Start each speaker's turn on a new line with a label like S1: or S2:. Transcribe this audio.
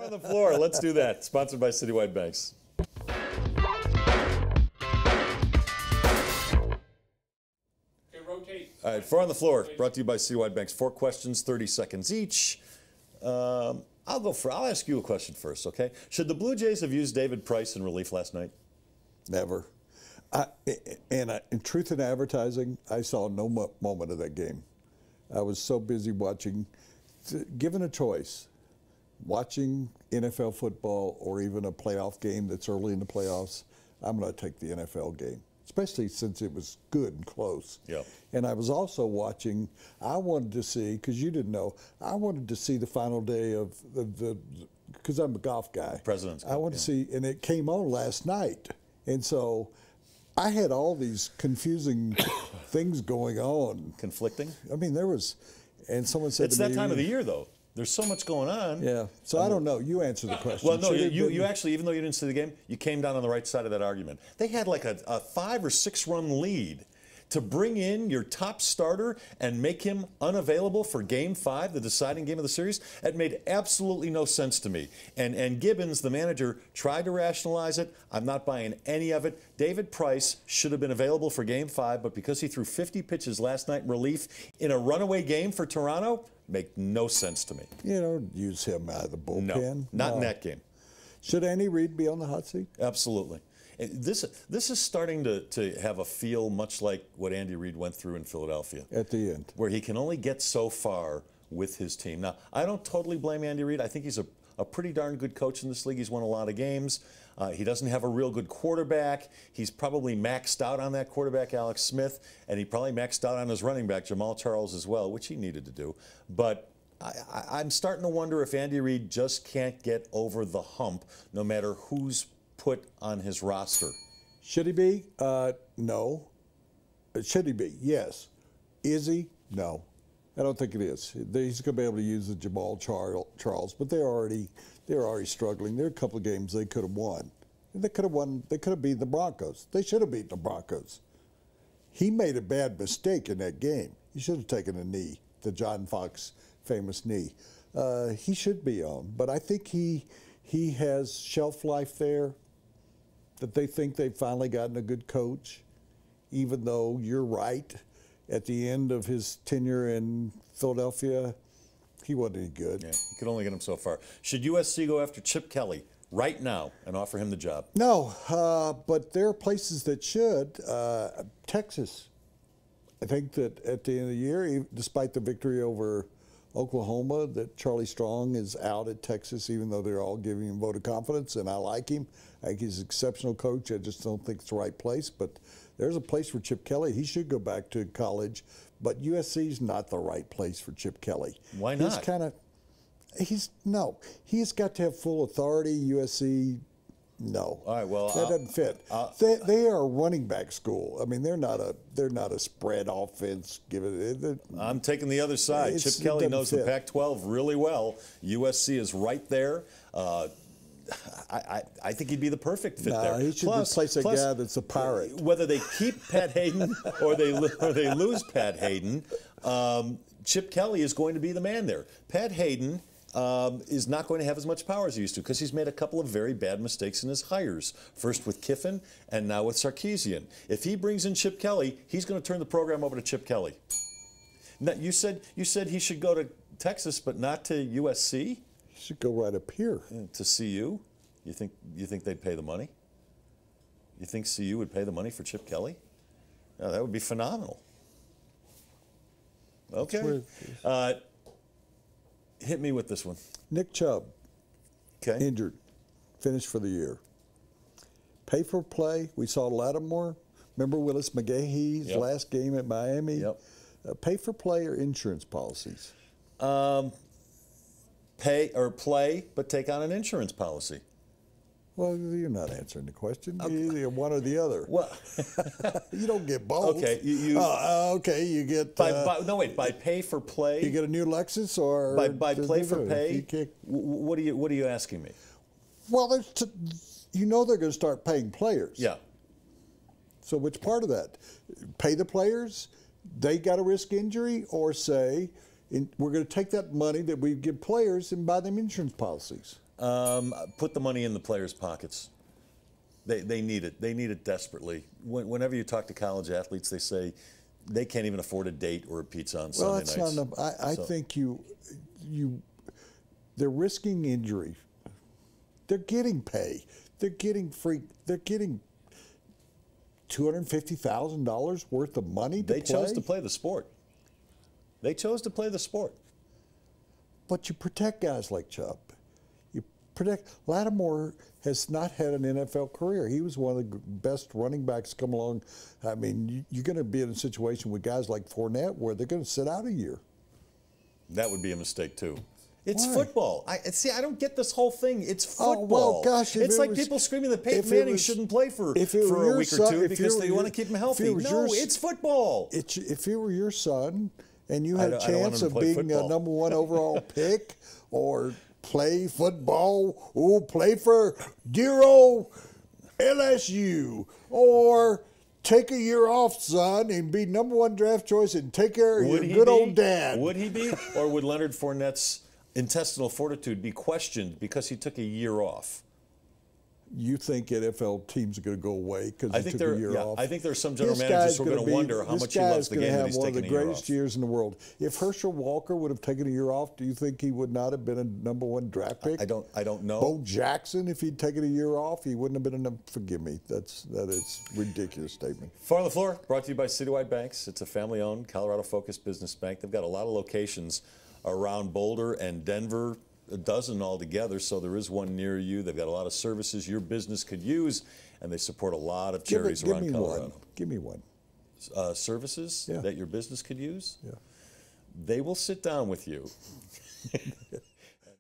S1: On the floor. Let's do that. Sponsored by Citywide Banks.
S2: Rotate.
S1: All right, four on the floor. Brought to you by Citywide Banks. 4 questions, 30 seconds each. I'll ask you a question first, okay? Should the Blue Jays have used David Price in relief last night?
S3: Never. In truth in advertising, I saw no moment of that game. I was so busy watching. Given a choice, watching NFL football or even a playoff game that's early in the playoffs, I'm going to take the NFL game, especially since it was good and close.
S1: Yeah.
S3: And I was also watching, I wanted to see, because you didn't know, I wanted to see the final day of the because I'm a golf guy.
S1: President's Cup,
S3: I wanted to see, and it came on last night. And so I had all these confusing things going on.
S1: Conflicting?
S3: I mean, there was, and someone said
S1: It's
S3: to me,
S1: that time of the year, though. There's so much going on.
S3: Yeah. So I don't know. You answer the question.
S1: Well, no,
S3: Should it
S1: you
S3: been-
S1: actually, even though you didn't see the game, you came down on the right side of that argument. They had like a 5 or 6 run lead. To bring in your top starter and make him unavailable for Game 5, the deciding game of the series, that made absolutely no sense to me. And Gibbons, the manager, tried to rationalize it. I'm not buying any of it. David Price should have been available for Game 5, but because he threw 50 pitches last night in relief in a runaway game for Toronto, make no sense to me.
S3: You know, use him out of the bullpen.
S1: No, not in that game.
S3: Should Andy Reid be on the hot seat?
S1: Absolutely. This is starting to have a feel much like what Andy Reid went through in Philadelphia.
S3: At the end.
S1: Where he can only get so far with his team. Now, I don't totally blame Andy Reid. I think he's a pretty darn good coach in this league. He's won a lot of games. He doesn't have a real good quarterback. He's probably maxed out on that quarterback, Alex Smith, and he probably maxed out on his running back, Jamal Charles, as well, which he needed to do. But I'm starting to wonder if Andy Reid just can't get over the hump, no matter who's put on his roster.
S3: Should he be? No. Should he be? Yes. Is he? No. I don't think it is. He's going to be able to use the Jamal Charles, but they're already struggling. There are a couple of games they could have won. They could have won. They could have beaten the Broncos. They should have beaten the Broncos. He made a bad mistake in that game. He should have taken a knee, the John Fox famous knee. He should be on, but I think he has shelf life there. That they think they've finally gotten a good coach, even though you're right. At the end of his tenure in Philadelphia, he wasn't any good.
S1: Yeah, you could only get him so far. Should USC go after Chip Kelly right now and offer him the job?
S3: No, but there are places that should. Texas. I think that at the end of the year, despite the victory over Oklahoma, that Charlie Strong is out at Texas, even though they're all giving him a vote of confidence, and I like him. I think he's an exceptional coach. I just don't think it's the right place. But there's a place for Chip Kelly. He should go back to college. But USC's not the right place for Chip Kelly.
S1: Why not?
S3: He's got to have full authority. USC, no.
S1: All right, well,
S3: that doesn't fit. They are a running back school. I mean, they're not a spread offense.
S1: I'm taking the other side. Chip Kelly knows the Pac-12 really well. USC is right there. I think he'd be the perfect fit there.
S3: He should replace a guy that's a pirate.
S1: Whether they keep Pat Hayden or they lose Pat Hayden, Chip Kelly is going to be the man there. Pat Hayden is not going to have as much power as he used to because he's made a couple of very bad mistakes in his hires. First with Kiffin and now with Sarkisian. If he brings in Chip Kelly, he's going to turn the program over to Chip Kelly. Now, you said he should go to Texas, but not to USC?
S3: He should go right up here.
S1: To CU? You think they'd pay the money? You think CU would pay the money for Chip Kelly? Yeah, that would be phenomenal. Okay. Hit me with this one.
S3: Nick Chubb.
S1: Okay.
S3: Injured. Finished for the year. Pay for play. We saw Lattimore. Remember Willis McGahee's last game at Miami?
S1: Yep.
S3: Pay for play or insurance policies?
S1: Pay or play, but take on an insurance policy.
S3: Well, you're not answering the question. You're either one or the other.
S1: Well,
S3: you don't get both.
S1: Okay,
S3: okay, you get.
S1: By pay for play.
S3: You get a new Lexus or
S1: by play for pay. What are you asking me?
S3: Well, they're going to start paying players.
S1: Yeah.
S3: So which part of that? Pay the players? They got to risk injury, or say we're going to take that money that we give players and buy them insurance policies.
S1: Put the money in the players' pockets. They need it. They need it desperately. Whenever you talk to college athletes, they say they can't even afford a date or a pizza on Sunday nights.
S3: Well, that's not enough. I think they're risking injury. They're getting pay. They're getting free. They're getting $250,000 worth of money to play.
S1: They chose to play the sport. They chose to play the sport.
S3: But you protect guys like Chubb. You protect. Lattimore has not had an NFL career. He was one of the best running backs come along. I mean, you're going to be in a situation with guys like Fournette where they're going to sit out a year.
S1: That would be a mistake too. It's
S3: Why?
S1: Football. I don't get this whole thing. It's football.
S3: Oh, well, gosh,
S1: it's like people screaming that Peyton Manning shouldn't play for a week or two because they want to keep him healthy. No, it's football.
S3: If it were your son and you had a chance of being a number 1 overall pick or play football, play for dear old LSU, or take a year off, son, and be number 1 draft choice and take care of your good old dad.
S1: Would he be? Or would Leonard Fournette's intestinal fortitude be questioned because he took a year off?
S3: You think NFL teams are going to go away because he took a year off?
S1: I think there's some general managers who are going to wonder how much he loves the game that he's taking a year off. This guy's going to have one of the greatest
S3: years in the world. If Herschel Walker would have taken a year off, do you think he would not have been a number 1 draft pick?
S1: I don't know.
S3: Bo Jackson, if he'd taken a year off, he wouldn't have been forgive me. That is a ridiculous statement.
S1: Far on the Floor, brought to you by Citywide Banks. It's a family-owned, Colorado-focused business bank. They've got a lot of locations around Boulder and Denver, a dozen altogether, so there is one near you. They've got a lot of services your business could use, and they support a lot of charities around Colorado.
S3: Give me one.
S1: Services that your business could use?
S3: Yeah.
S1: They will sit down with you